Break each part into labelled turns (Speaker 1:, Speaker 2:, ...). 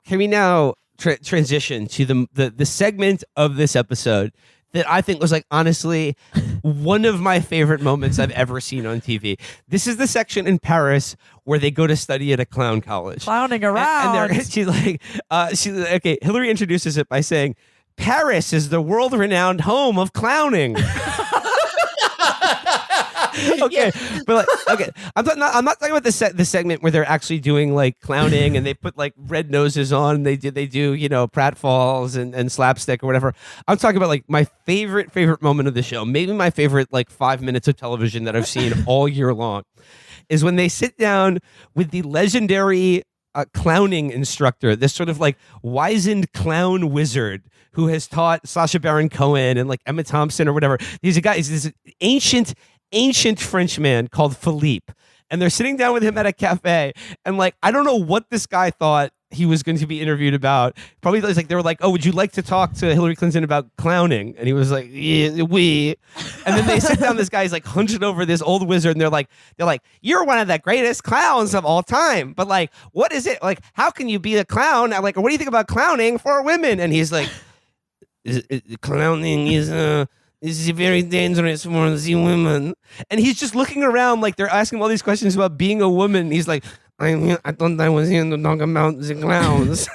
Speaker 1: can we now transition to the segment of this episode that I think was like honestly one of my favorite moments I've ever seen on TV. This is the section in Paris where they go to study at a clown college.
Speaker 2: Clowning around.
Speaker 1: And she's like, okay, Hillary introduces it by saying, Paris is the world-renowned home of clowning. Okay, but I'm not talking about the segment where they're actually doing like clowning and they put like red noses on. They do pratfalls and slapstick or whatever. I'm talking about like my favorite moment of the show, maybe my favorite like 5 minutes of television that I've seen all year long, is when they sit down with the legendary clowning instructor, this sort of like wizened clown wizard who has taught Sacha Baron Cohen and like Emma Thompson or whatever. These guys, this ancient French man called Philippe, and they're sitting down with him at a cafe, and like I don't know what this guy thought he was going to be interviewed about. Probably like they were like, "Oh, would you like to talk to Hillary Clinton about clowning?" And he was like, "Yeah, we." And then they sit down. This guy's like hunched over this old wizard, and they're like, "You're one of the greatest clowns of all time." But like, what is it like? How can you be a clown? I'm like, what do you think about clowning for women? And he's like, "Clowning is very dangerous for the women." And he's just looking around like they're asking him all these questions about being a woman. He's like, I thought I was here to talk about the clowns.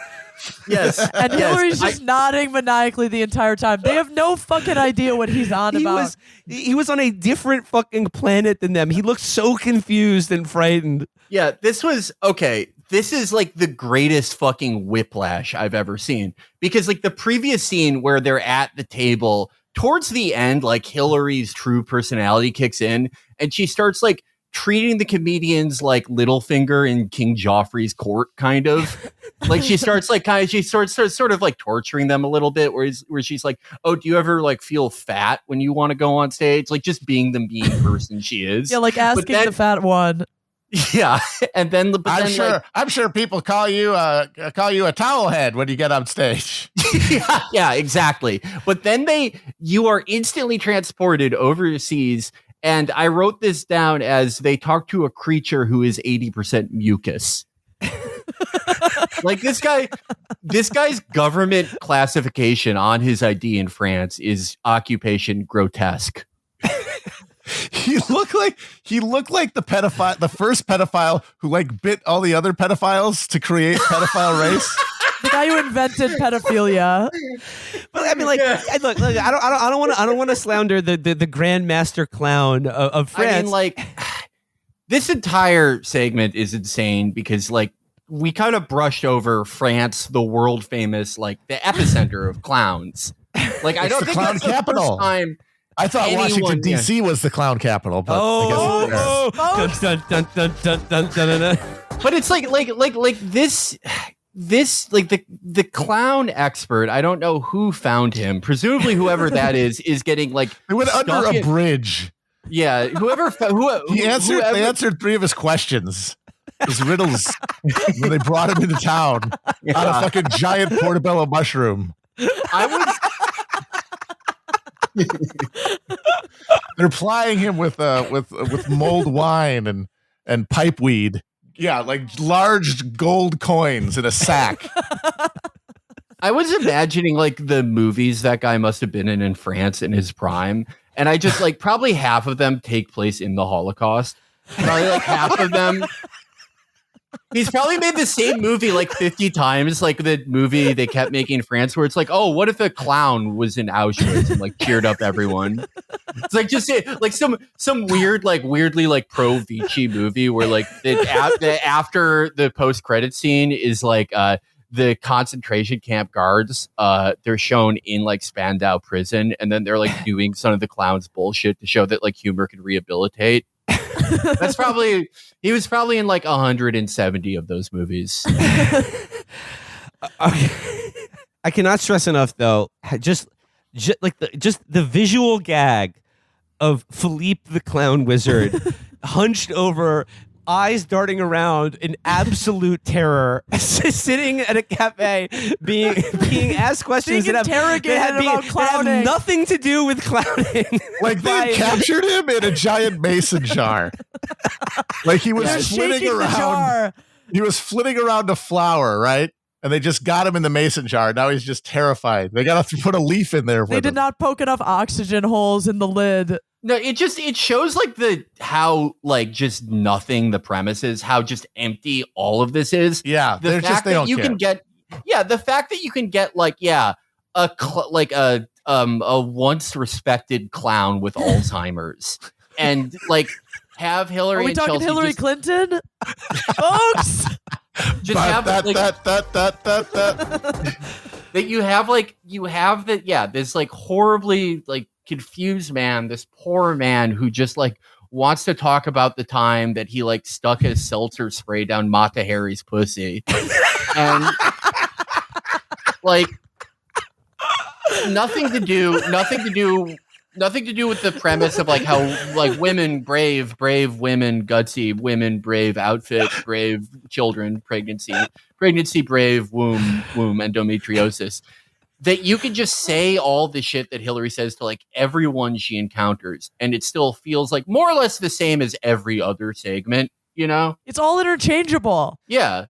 Speaker 3: Yes.
Speaker 2: And Hillary's just nodding maniacally the entire time. They have no fucking idea what he's on about.
Speaker 1: He was on a different fucking planet than them. He looked so confused and frightened.
Speaker 3: Yeah, this was okay. This is like the greatest fucking whiplash I've ever seen, because like the previous scene where they're at the table, towards the end, like Hillary's true personality kicks in and she starts like treating the comedians like Littlefinger in King Joffrey's court, kind of. Like she starts like sort of like torturing them a little bit, where she's like, "Oh, do you ever like feel fat when you want to go on stage?" Like just being the mean person she is.
Speaker 2: Yeah, like asking the fat one.
Speaker 3: Yeah, and then
Speaker 4: I'm sure people call you a towel head when you get on stage.
Speaker 3: yeah, exactly. But then you are instantly transported overseas, and I wrote this down as they talk to a creature who is 80% mucus. Like this guy's government classification on his ID in France is occupation grotesque.
Speaker 4: He looked like the first pedophile who like bit all the other pedophiles to create pedophile race.
Speaker 2: The guy who invented pedophilia.
Speaker 1: But I mean, like, look, I don't want to slander the grandmaster clown of France.
Speaker 3: I mean, like, this entire segment is insane because, like, we kind of brushed over France, the world famous, like, the epicenter of clowns. Like, I don't think
Speaker 4: clown
Speaker 3: that's
Speaker 4: capital.
Speaker 3: The first time.
Speaker 4: I thought Washington D.C. was the clown capital, but
Speaker 3: But it's like this like the clown expert. I don't know who found him. Presumably, whoever that is getting like
Speaker 4: they went under a bridge.
Speaker 3: Yeah,
Speaker 4: They answered 3 of his questions, his riddles, when they brought him into town on a fucking giant portobello mushroom. They're plying him with mulled wine and pipe weed. Yeah, like large gold coins in a sack.
Speaker 3: I was imagining like the movies that guy must have been in France in his prime, and I just like probably half of them take place in the Holocaust. Probably like half of them. He's probably made the same movie like 50 times, like the movie they kept making in France, where it's like, oh, what if a clown was in Auschwitz and like cheered up everyone? It's like just like some weird, like weirdly like pro Vici movie where like after the post credit scene is like the concentration camp guards. They're shown in like Spandau prison, and then they're like doing some of the clown's bullshit to show that like humor can rehabilitate. He was probably in like 170 of those movies.
Speaker 1: I cannot stress enough though, just the visual gag of Philippe the clown wizard hunched over, eyes darting around in absolute terror, sitting at a cafe being asked questions that have nothing to do with clowning.
Speaker 4: Like they captured him in a giant mason jar. Like he was flitting around. He was flitting around a flower, right? and they just got him in the mason jar. Now he's just terrified. They got to put a leaf in there.
Speaker 2: They did not poke enough oxygen holes in the lid.
Speaker 3: No, it shows like how like just nothing the premise is, how just empty all of this is.
Speaker 4: Yeah,
Speaker 3: the fact that you can get, the fact that you can get like a once respected clown with Alzheimer's and like have Hillary.
Speaker 2: Are we
Speaker 3: and
Speaker 2: talking
Speaker 3: Chelsea
Speaker 2: Hillary Clinton, folks?
Speaker 3: Just have
Speaker 4: that.
Speaker 3: That you have this like horribly like confused man, this poor man who just like wants to talk about the time that he like stuck his seltzer spray down Mata Harry's pussy, and like nothing to do with the premise of like how like women brave women, gutsy women, brave outfit, brave children, pregnancy brave womb endometriosis. That you can just say all the shit that Hillary says to like everyone she encounters, and it still feels like more or less the same as every other segment, you know?
Speaker 2: It's all interchangeable.
Speaker 3: Yeah.